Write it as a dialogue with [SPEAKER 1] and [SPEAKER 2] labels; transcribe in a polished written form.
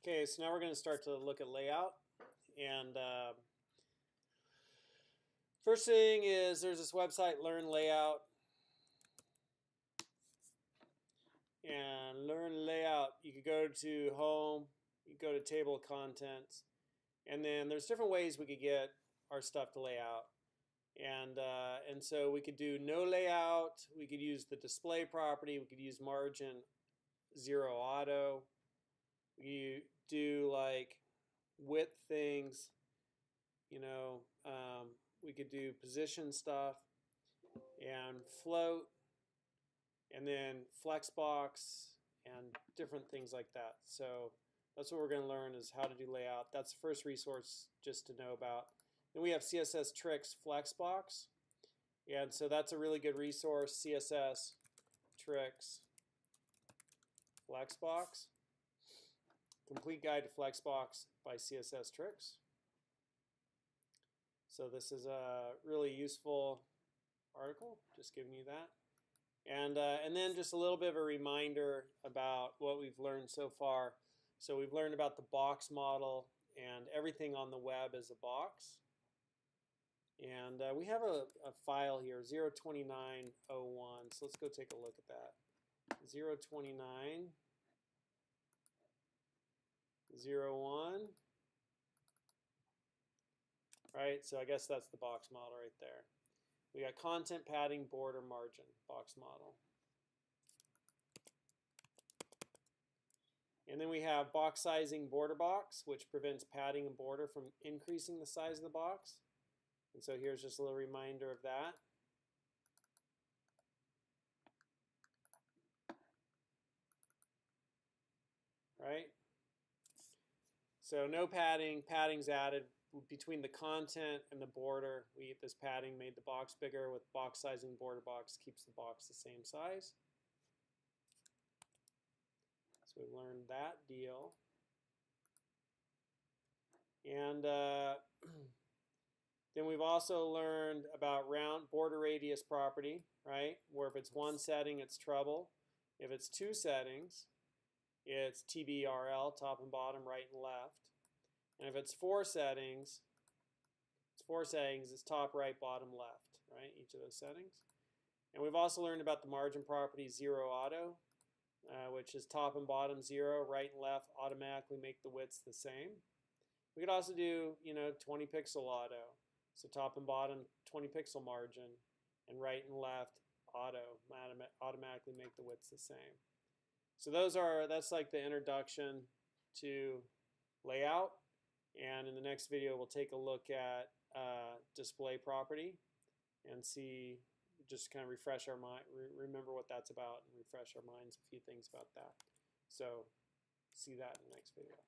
[SPEAKER 1] Okay, so now we're going to start to look at layout. And first thing is there's this website, Learn Layout. And Learn Layout, you could go to Home, you could go to Table of Contents, and then there's different ways we could get our stuff to lay out. And so we could do no layout, we could use the display property, we could use margin 0 auto, you do like width things, you know, we could do position stuff and float and then flexbox and different things like that. So that's what we're going to learn, is how to do layout. That's the first resource just to know about. Then we have CSS Tricks Flexbox, and so that's a really good resource, CSS Tricks Flexbox. Complete Guide to Flexbox by CSS Tricks. So this is a really useful article, just giving you that. And then just a little bit of a reminder about what we've learned so far. So we've learned about the box model, and everything on the web is a box. And we have a file here, 02901. So let's go take a look at that. 02901. Right, so I guess that's the box model right there. We got content, padding, border, margin, box model. And then we have box sizing, border box, which prevents padding and border from increasing the size of the box. And so here's just a little reminder of that. Right? So no padding, padding's added between the content and the border. This padding made the box bigger. With box sizing, border box keeps the box the same size. So we learned that deal. And then we've also learned about round border radius property, right? Where if it's one setting, it's treble. If it's two settings, it's TBRL, top and bottom, right and left. And if it's four settings, it's top, right, bottom, left, right? Each of those settings. And we've also learned about the margin property 0 auto, which is top and bottom 0, right and left automatically make the widths the same. We could also do, 20 pixel auto. So top and bottom 20 pixel margin, and right and left auto automatically make the widths the same. So that's like the introduction to layout. And in the next video, we'll take a look at display property and see, just kind of refresh our mind, remember what that's about, and refresh our minds a few things about that. So see that in the next video.